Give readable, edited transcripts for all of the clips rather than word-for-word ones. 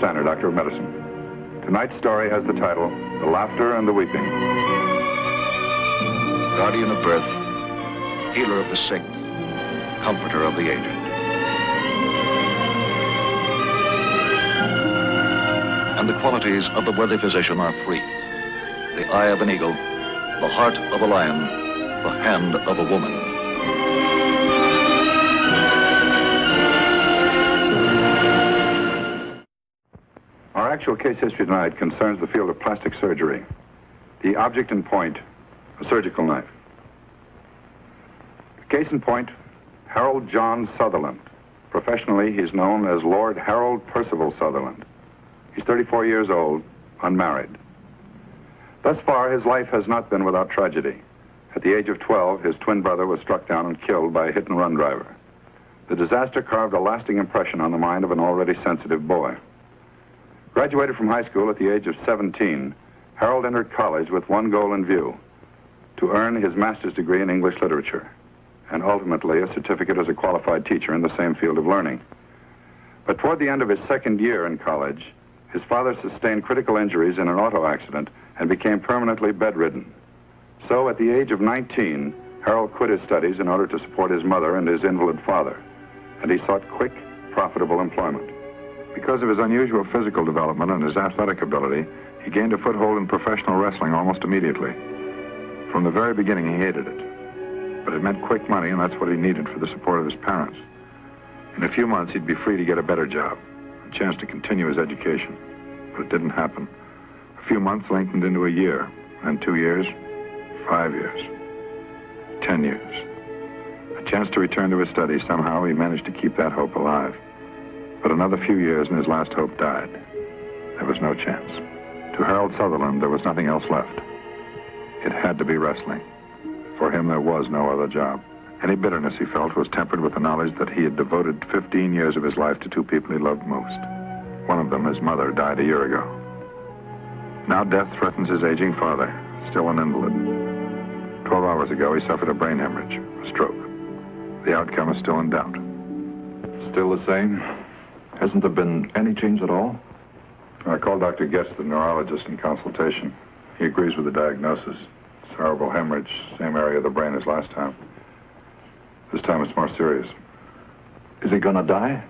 Stanner, Doctor of Medicine. Tonight's story has the title, The Laughter and the Weeping. Guardian of birth, healer of the sick, comforter of the aged. And the qualities of the worthy physician are three: the eye of an eagle, the heart of a lion, the hand of a woman. Our actual case history tonight concerns the field of plastic surgery. The object in point, a surgical knife. The case in point, Harold John Sutherland. Professionally, he's known as Lord Harold Percival Sutherland. He's 34 years old, unmarried. Thus far, his life has not been without tragedy. At the age of 12, his twin brother was struck down and killed by a hit-and-run driver. The disaster carved a lasting impression on the mind of an already sensitive boy. Graduated from high school at the age of 17, Harold entered college with one goal in view: to earn his master's degree in English literature, and ultimately a certificate as a qualified teacher in the same field of learning. But toward the end of his second year in college, his father sustained critical injuries in an auto accident and became permanently bedridden. So at the age of 19, Harold quit his studies in order to support his mother and his invalid father, and he sought quick, profitable employment. Because of his unusual physical development and his athletic ability, he gained a foothold in professional wrestling almost immediately. From the very beginning, he hated it. But it meant quick money, and that's what he needed for the support of his parents. In a few months, he'd be free to get a better job, a chance to continue his education. But it didn't happen. A few months lengthened into a year, and 2 years, 5 years, 10 years. A chance to return to his studies. Somehow he managed to keep that hope alive. But another few years and his last hope died. There was no chance. To Harold Sutherland, there was nothing else left. It had to be wrestling. For him, there was no other job. Any bitterness he felt was tempered with the knowledge that he had devoted 15 years of his life to two people he loved most. One of them, his mother, died a year ago. Now death threatens his aging father, still an invalid. 12 hours ago, he suffered a brain hemorrhage, a stroke. The outcome is still in doubt. Still the same? Hasn't there been any change at all? I called Dr. Getz, the neurologist, in consultation. He agrees with the diagnosis. Cerebral hemorrhage, same area of the brain as last time. This time it's more serious. Is he gonna die?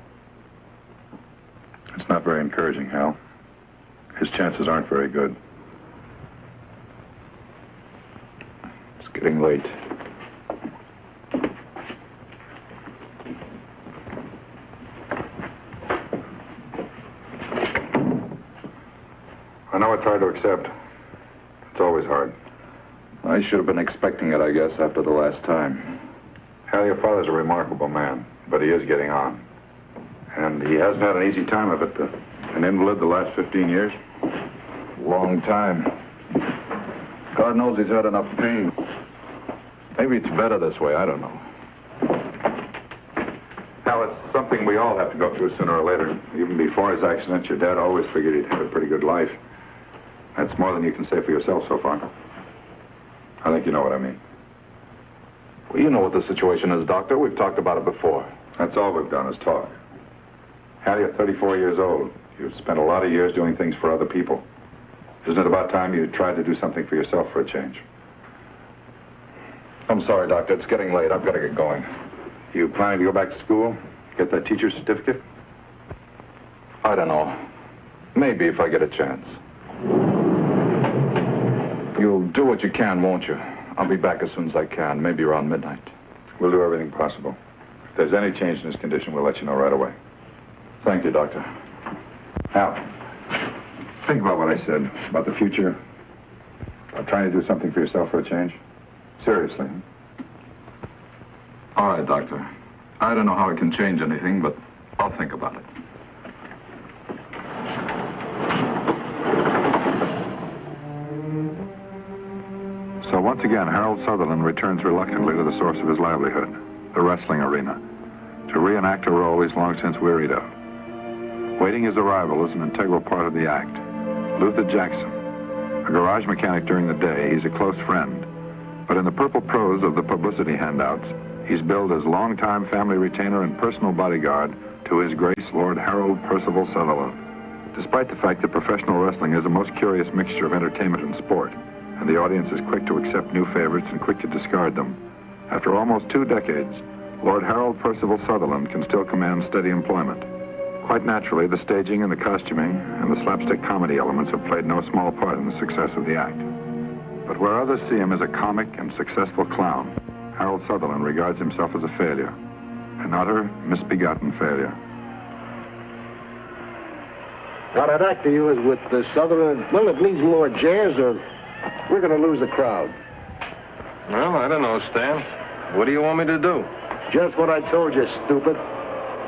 It's not very encouraging, Hal. His chances aren't very good. It's getting late. I know it's hard to accept. It's always hard. I should have been expecting it, I guess, after the last time. Hal, your father's a remarkable man, but he is getting on. And he hasn't had an easy time of it. An invalid the last 15 years. Long time. God knows he's had enough pain. Maybe it's better this way, I don't know. Hal, it's something we all have to go through sooner or later. Even before his accident, your dad always figured he'd have a pretty good life. That's more than you can say for yourself so far. I think you know what I mean. Well, you know what the situation is, Doctor. We've talked about it before. That's all we've done is talk. Hal, you're 34 years old. You've spent a lot of years doing things for other people. Isn't it about time you tried to do something for yourself for a change? I'm sorry, Doctor. It's getting late. I've got to get going. You planning to go back to school? Get that teacher's certificate? I don't know. Maybe if I get a chance. You'll do what you can, won't you? I'll be back as soon as I can, maybe around midnight. We'll do everything possible. If there's any change in his condition, we'll let you know right away. Thank you, Doctor. Hal, think about what I said about the future. About trying to do something for yourself for a change. Seriously. All right, Doctor. I don't know how I can change anything, but I'll think about it. So once again, Harold Sutherland returns reluctantly to the source of his livelihood, the wrestling arena, to reenact a role he's long since wearied of. Waiting his arrival is an integral part of the act. Luther Jackson, a garage mechanic during the day, he's a close friend. But in the purple prose of the publicity handouts, he's billed as longtime family retainer and personal bodyguard to His Grace Lord Harold Percival Sutherland. Despite the fact that professional wrestling is a most curious mixture of entertainment and sport, and the audience is quick to accept new favorites and quick to discard them, after almost 2 decades, Lord Harold Percival Sutherland can still command steady employment. Quite naturally, the staging and the costuming and the slapstick comedy elements have played no small part in the success of the act. But where others see him as a comic and successful clown, Harold Sutherland regards himself as a failure, an utter, misbegotten failure. Now, that act of yours with the Sutherland, well, it needs more jazz or we're going to lose the crowd. Well, I don't know, Stan. What do you want me to do? Just what I told you, stupid.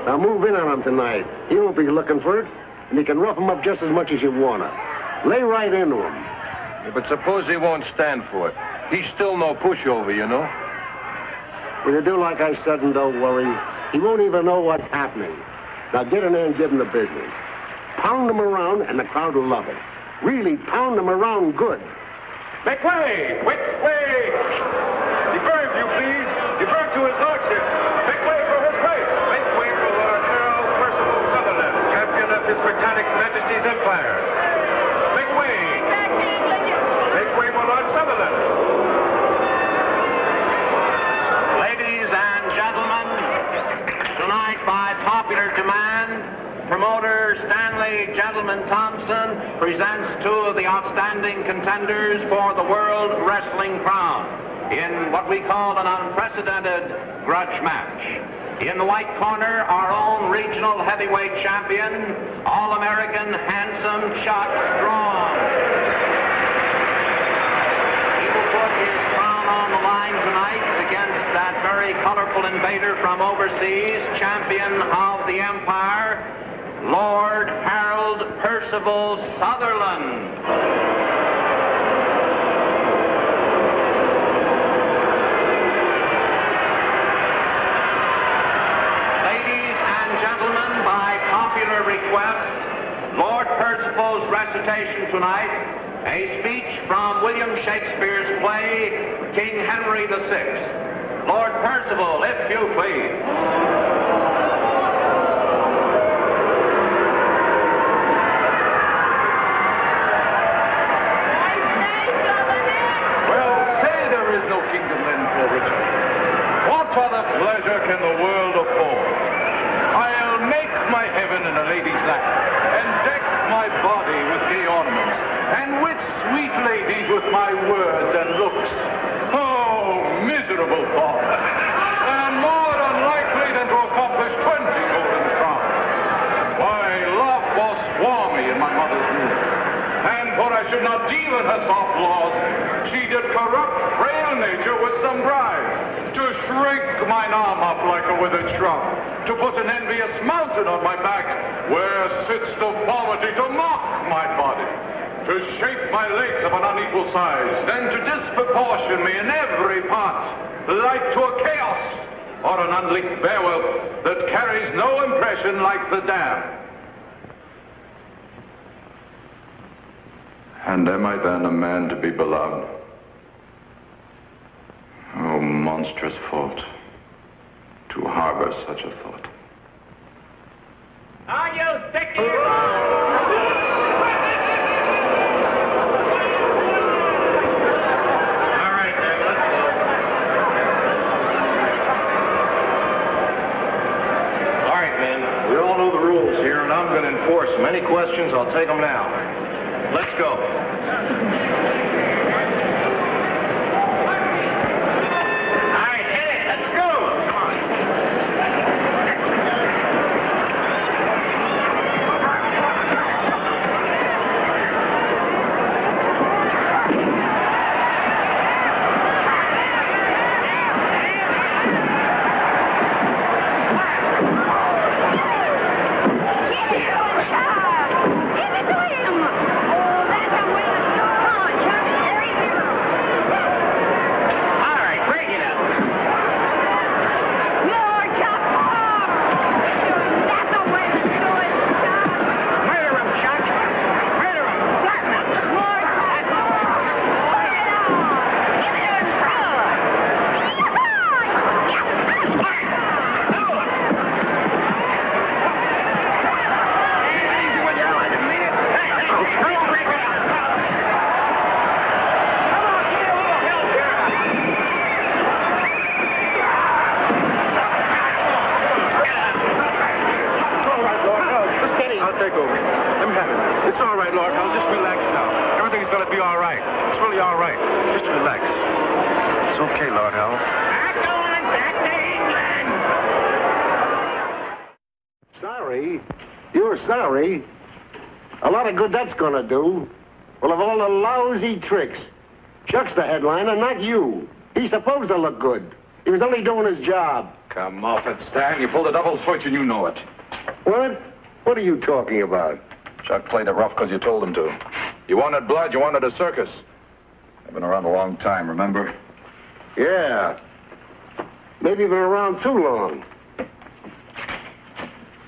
Now, move in on him tonight. He won't be looking for it, and you can rough him up just as much as you want to. Lay right into him. Yeah, but suppose he won't stand for it. He's still no pushover, you know. If you do like I said and don't worry, he won't even know what's happening. Now, get in there and give him the business. Pound him around, and the crowd will love it. Really pound him around good. Make way! Make way! Defer, if you please. Defer to his lordship. Make way for his grace. Make way for Lord Harold Percival Sutherland, champion of His Britannic Majesty's Empire. Make way! Make way for Lord Sutherland. Ladies and gentlemen, tonight by popular demand, promoter Stanley Gentleman Thompson presents 2 of the outstanding contenders for the World Wrestling Crown in what we call an unprecedented grudge match. In the white corner, our own regional heavyweight champion, All-American handsome Chuck Strong. He will put his crown on the line tonight against that very colorful invader from overseas, champion of the Empire, Lord Harold Percival Sutherland. Ladies and gentlemen, by popular request, Lord Percival's recitation tonight, a speech from William Shakespeare's play, King Henry VI. Lord Percival, if you please. What other pleasure can the world afford? I'll make my heaven in a lady's lap, and deck my body with gay ornaments, and wit sweet ladies with my words and looks. Oh, miserable thought! And more unlikely than to accomplish 20 golden crowns. Why, love forswore me in my mother's womb, and for I should not deal in her soft laws, she did corrupt frail nature with some bribe, to shrink mine arm up like a withered shrub, to put an envious mountain on my back, where sits deformity to mock my body, to shape my legs of an unequal size, then to disproportion me in every part, like to a chaos, or an unlicked bear-whelp that carries no impression like the dam. And am I then a man to be beloved? Oh, monstrous fault, to harbor such a thought. Are you sick of your All right, then, let's go. All right, men, we all know the rules here, and I'm going to enforce them. Any questions, I'll take them now. Let's go. Give it to him! Oh, that's a way to punch, huh? It's all right, Lord Hell. Just relax now. Everything's gonna be all right. It's really all right. Just relax. It's okay, Lord Hell. I'm going back to England. Sorry? You're sorry? A lot of good that's gonna do. Well, of all the lousy tricks, Chuck's the headliner, not you. He's supposed to look good. He was only doing his job. Come off it, Stan. You pulled a double switch and you know it. What? What are you talking about? Chuck played it rough because you told him to. You wanted blood, you wanted a circus. I've been around a long time, remember? Yeah. Maybe you've been around too long.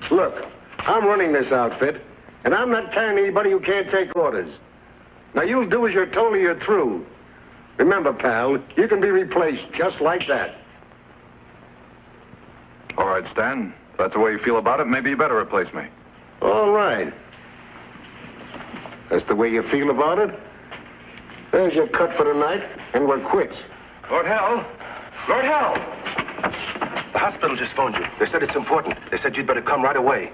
Look, I'm running this outfit, and I'm not carrying anybody who can't take orders. Now, you'll do as you're told or you're through. Remember, pal, you can be replaced just like that. All right, Stan. If that's the way you feel about it, maybe you better replace me. All right. That's the way you feel about it? There's your cut for the night, and we're quits. Lord Hell? Lord Hell! The hospital just phoned you. They said it's important. They said you'd better come right away.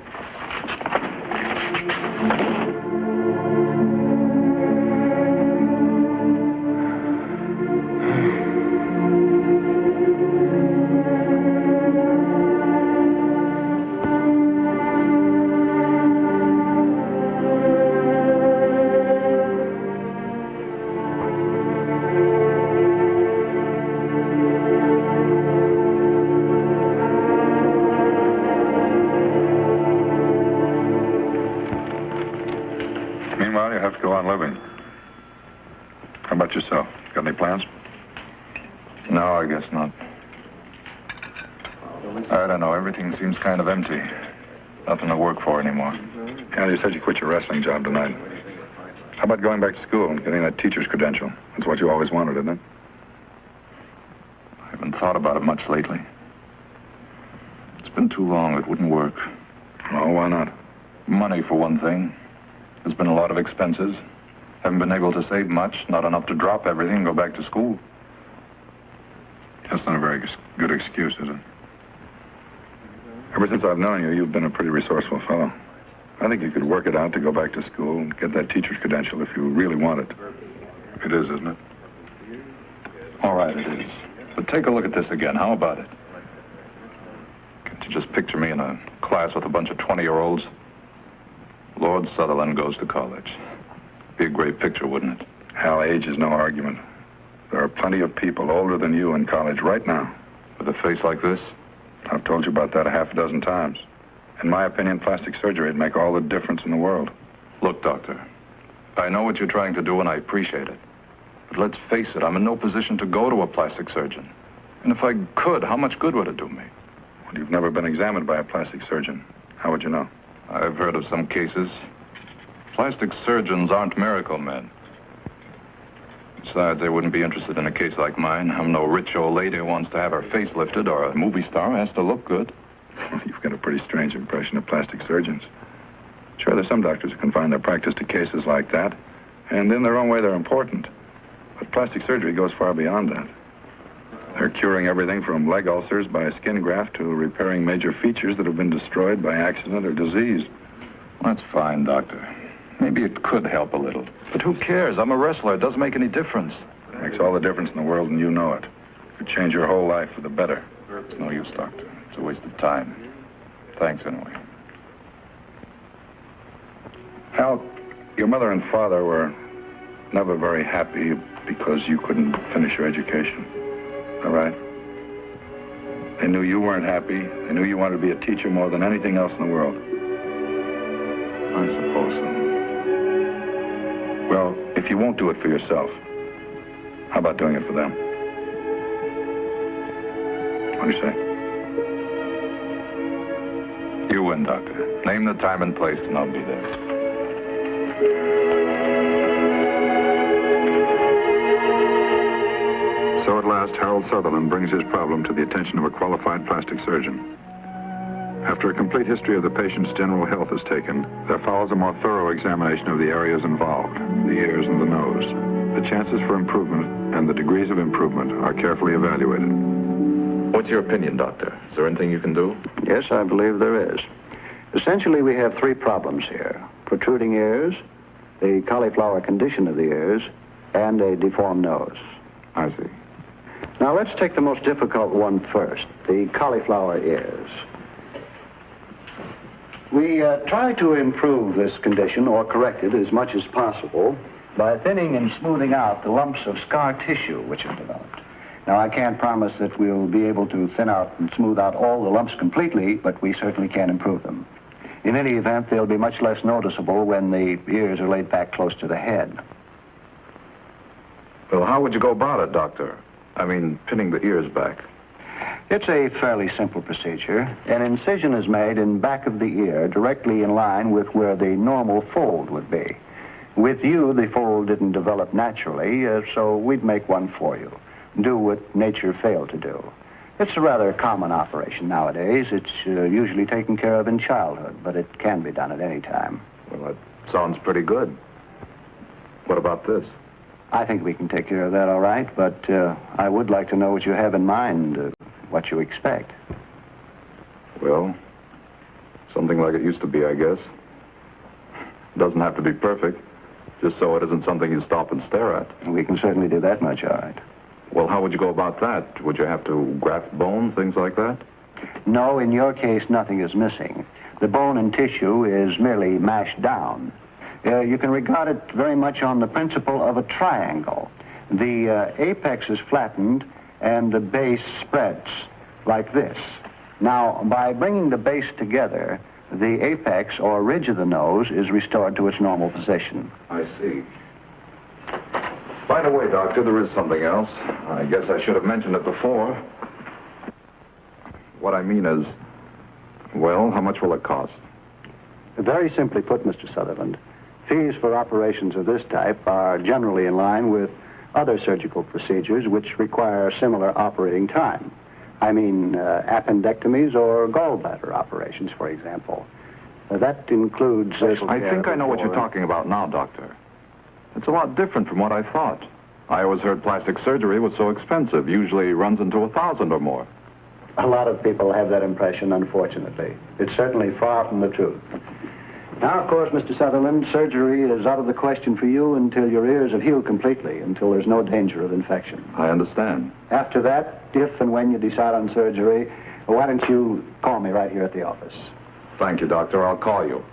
Meanwhile, you have to go on living. How about yourself? Got any plans? No, I guess not. I don't know. Everything seems kind of empty. Nothing to work for anymore. Yeah, you said you quit your wrestling job tonight. How about going back to school and getting that teacher's credential? That's what you always wanted, isn't it? I haven't thought about it much lately. It's been too long. It wouldn't work. Oh, why not? Money, for one thing. There's been a lot of expenses. Haven't been able to save much. Not enough to drop everything and go back to school. That's not a very good excuse, is it? Ever since I've known you, you've been a pretty resourceful fellow. I think you could work it out to go back to school and get that teacher's credential if you really want it. It is, isn't it? All right, it is. But take a look at this again. How about it? Can't you just picture me in a class with a bunch of 20-year-olds? Lord Sutherland goes to college. Be a great picture, wouldn't it? Hal, age is no argument. There are plenty of people older than you in college right now. With a face like this? I've told you about that a half a dozen times. In my opinion, plastic surgery would make all the difference in the world. Look, Doctor, I know what you're trying to do, and I appreciate it. But let's face it, I'm in no position to go to a plastic surgeon. And if I could, how much good would it do me? Well, you've never been examined by a plastic surgeon. How would you know? I've heard of some cases. Plastic surgeons aren't miracle men. Besides, they wouldn't be interested in a case like mine. I'm no rich old lady who wants to have her face lifted, or a movie star who has to look good. You've got a pretty strange impression of plastic surgeons. Sure, there's some doctors who confine their practice to cases like that, and in their own way, they're important. But plastic surgery goes far beyond that. They're curing everything from leg ulcers by a skin graft to repairing major features that have been destroyed by accident or disease. That's fine, Doctor. Maybe it could help a little. But who cares? I'm a wrestler. It doesn't make any difference. It makes all the difference in the world, and you know it. It could change your whole life for the better. It's no use, Doctor. It's a waste of time. Thanks, anyway. Hal, your mother and father were never very happy because you couldn't finish your education. All right? They knew you weren't happy. They knew you wanted to be a teacher more than anything else in the world. I suppose so. Well, if you won't do it for yourself, how about doing it for them? What do you say? You win, Doctor. Name the time and place, and I'll be there. So at last, Harold Sutherland brings his problem to the attention of a qualified plastic surgeon. After a complete history of the patient's general health is taken, there follows a more thorough examination of the areas involved, the ears and the nose. The chances for improvement and the degrees of improvement are carefully evaluated. What's your opinion, Doctor? Is there anything you can do? Yes, I believe there is. Essentially, we have three problems here: protruding ears, the cauliflower condition of the ears, and a deformed nose. I see. Now let's take the most difficult one first, the cauliflower ears. We try to improve this condition or correct it as much as possible by thinning and smoothing out the lumps of scar tissue which have developed. Now, I can't promise that we'll be able to thin out and smooth out all the lumps completely, but we certainly can improve them. In any event, they'll be much less noticeable when the ears are laid back close to the head. Well, how would you go about it, Doctor? I mean, pinning the ears back. It's a fairly simple procedure. An incision is made in back of the ear, directly in line with where the normal fold would be. With you, the fold didn't develop naturally, so we'd make one for you. Do what nature failed to do. It's a rather common operation nowadays. It's usually taken care of in childhood, but it can be done at any time. Well, that sounds pretty good. What about this? I think we can take care of that all right, but I would like to know what you have in mind, what you expect. Well, something like it used to be, I guess. Doesn't have to be perfect, just so it isn't something you stop and stare at. We can certainly do that much, all right. Well, how would you go about that? Would you have to graft bone, things like that? No, in your case, nothing is missing. The bone and tissue is merely mashed down. You can regard it very much on the principle of a triangle. The apex is flattened and the base spreads like this. Now, by bringing the base together, the apex or ridge of the nose is restored to its normal position. I see. By the way, Doctor, there is something else. I guess I should have mentioned it before. What I mean is, well, how much will it cost? Very simply put, Mr. Sutherland, fees for operations of this type are generally in line with other surgical procedures which require similar operating time. I mean, appendectomies or gallbladder operations, for example. That includes... I think I know what you're talking about now, Doctor. It's a lot different from what I thought. I always heard plastic surgery was so expensive, usually runs into $1,000 or more. A lot of people have that impression, unfortunately. It's certainly far from the truth. Now, of course, Mr. Sutherland, surgery is out of the question for you until your ears have healed completely, until there's no danger of infection. I understand. After that, if and when you decide on surgery, why don't you call me right here at the office? Thank you, Doctor. I'll call you.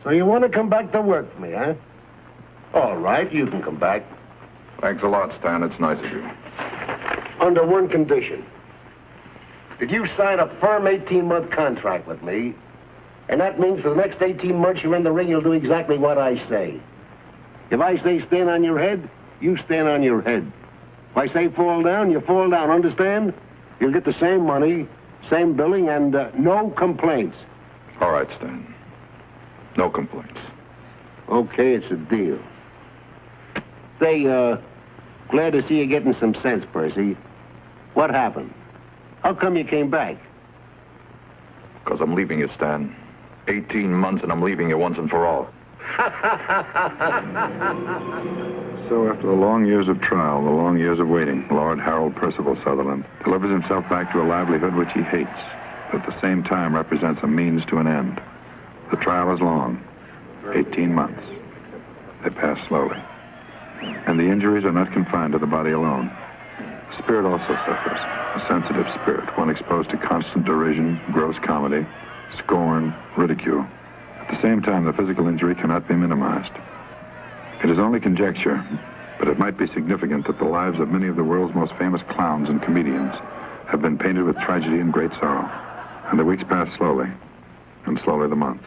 So you want to come back to work for me, huh? All right, you can come back. Thanks a lot, Stan. It's nice of you. Under one condition. That you sign a firm 18-month contract with me, and that means for the next 18 months you're in the ring, you'll do exactly what I say. If I say stand on your head, you stand on your head. If I say fall down, you fall down, understand? You'll get the same money, same billing, and no complaints. All right, Stan. No complaints. Okay, it's a deal. Say, glad to see you getting some sense, Percy. What happened? How come you came back? Because I'm leaving you, Stan. 18 months and I'm leaving you once and for all. So after the long years of trial, the long years of waiting, Lord Harold Percival Sutherland delivers himself back to a livelihood which he hates, but at the same time represents a means to an end. The trial is long, 18 months. They pass slowly. And the injuries are not confined to the body alone. The spirit also suffers, a sensitive spirit, one exposed to constant derision, gross comedy, scorn, ridicule. At the same time, the physical injury cannot be minimized. It is only conjecture, but it might be significant that the lives of many of the world's most famous clowns and comedians have been painted with tragedy and great sorrow. And the weeks pass slowly, and slowly the months.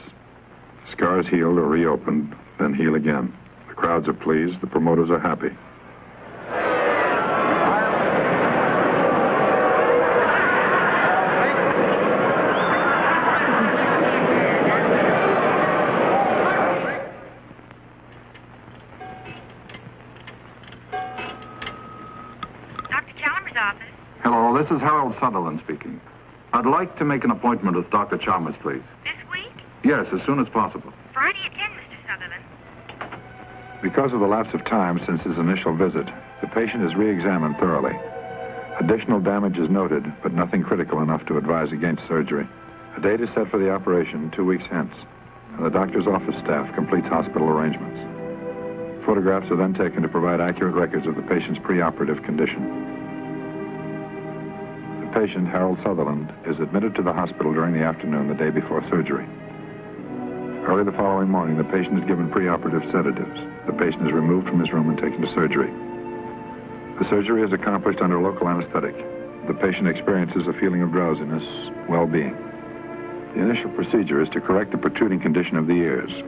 Scars healed or reopened, then heal again. The crowds are pleased, the promoters are happy. Dr. Chalmers' office. Hello, this is Harold Sutherland speaking. I'd like to make an appointment with Dr. Chalmers, please. This week? Yes, as soon as possible. Friday at 10, Mr. Sutherland. Because of the lapse of time since his initial visit, the patient is re-examined thoroughly. Additional damage is noted, but nothing critical enough to advise against surgery. A date is set for the operation 2 weeks hence. and the doctor's office staff completes hospital arrangements. Photographs are then taken to provide accurate records of the patient's preoperative condition. The patient, Harold Sutherland, is admitted to the hospital during the afternoon the day before surgery. Early the following morning, the patient is given preoperative sedatives. The patient is removed from his room and taken to surgery. The surgery is accomplished under local anesthetic. The patient experiences a feeling of drowsiness, well-being. The initial procedure is to correct the protruding condition of the ears.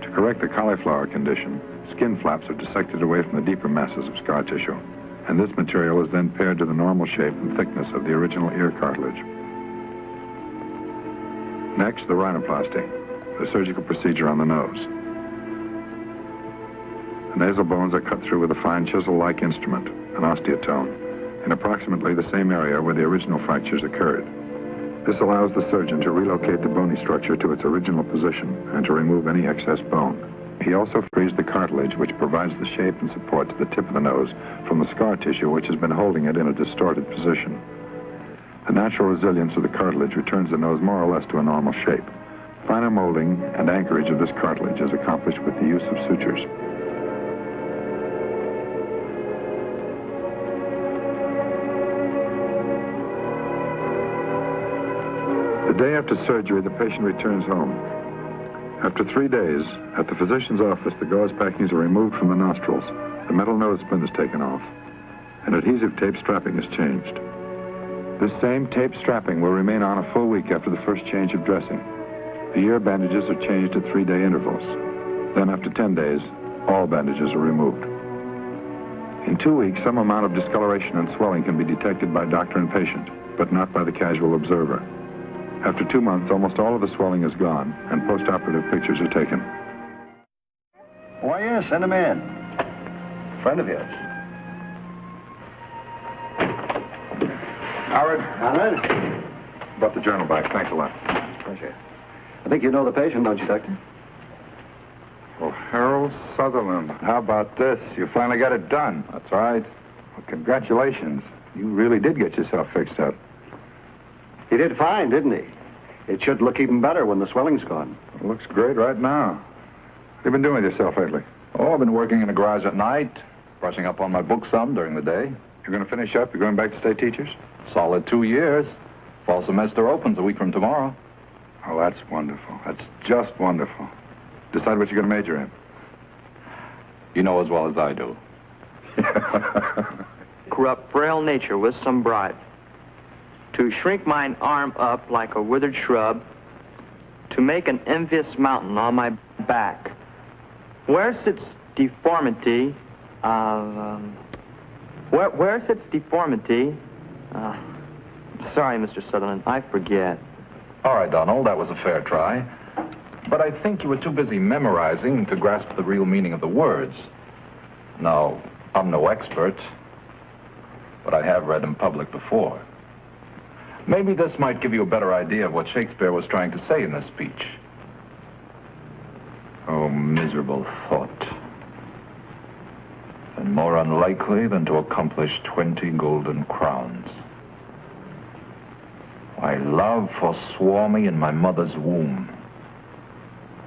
To correct the cauliflower condition, skin flaps are dissected away from the deeper masses of scar tissue, and this material is then paired to the normal shape and thickness of the original ear cartilage. Next, the rhinoplasty, the surgical procedure on the nose. The nasal bones are cut through with a fine chisel-like instrument, an osteotome, in approximately the same area where the original fractures occurred. This allows the surgeon to relocate the bony structure to its original position and to remove any excess bone. He also frees the cartilage, which provides the shape and support to the tip of the nose from the scar tissue which has been holding it in a distorted position. The natural resilience of the cartilage returns the nose more or less to a normal shape. Finer molding and anchorage of this cartilage is accomplished with the use of sutures. The day after surgery, the patient returns home. After 3 days, at the physician's office, the gauze packings are removed from the nostrils, the metal nose splint is taken off, and adhesive tape strapping is changed. This same tape strapping will remain on a full week after the first change of dressing. The ear bandages are changed at 3-day intervals. Then after 10 days, all bandages are removed. In 2 weeks, some amount of discoloration and swelling can be detected by doctor and patient, but not by the casual observer. After 2 months, almost all of the swelling is gone, and post-operative pictures are taken. Why, yes, send him in. Friend of yours. Howard? Howard? Brought the journal back. Thanks a lot. Pleasure. I think you know the patient, don't you, Doctor? Well, Harold Sutherland, how about this? You finally got it done. That's right. Well, congratulations. You really did get yourself fixed up. He did fine, didn't he? It should look even better when the swelling's gone. It looks great right now. What have you been doing with yourself lately? Oh, I've been working in the garage at night, brushing up on my books some during the day. You're going to finish up? You're going back to state teachers? Solid 2 years. Fall semester opens a week from tomorrow. Oh, that's wonderful. That's just wonderful. Decide what you're going to major in. You know as well as I do. Corrupt frail nature with some bribe. To shrink mine arm up like a withered shrub, to make an envious mountain on my back. Where sits deformity where sits deformity? Sorry, Mr. Sutherland, I forget. All right, Donald, that was a fair try. But I think you were too busy memorizing to grasp the real meaning of the words. Now, I'm no expert, but I have read in public before. Maybe this might give you a better idea of what Shakespeare was trying to say in this speech. Oh, miserable thought. And more unlikely than to accomplish 20 golden crowns. My love forswore me in my mother's womb,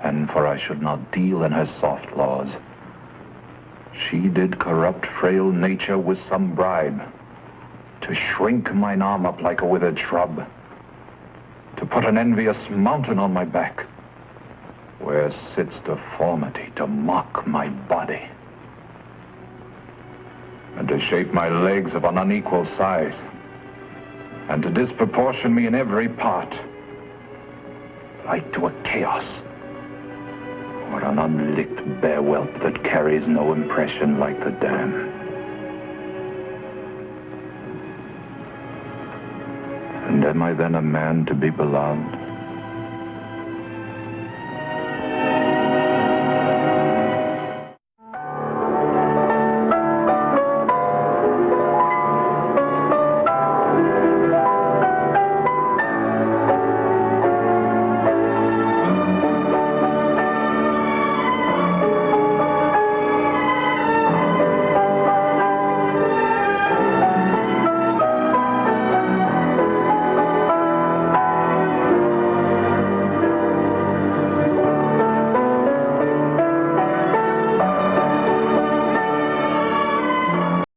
and for I should not deal in her soft laws, she did corrupt frail nature with some bribe, to shrink mine arm up like a withered shrub, to put an envious mountain on my back, where sits deformity to mock my body, and to shape my legs of an unequal size, and to disproportion me in every part, like to a chaos, or an unlicked bare whelp that carries no impression like the dam. And am I then a man to be beloved?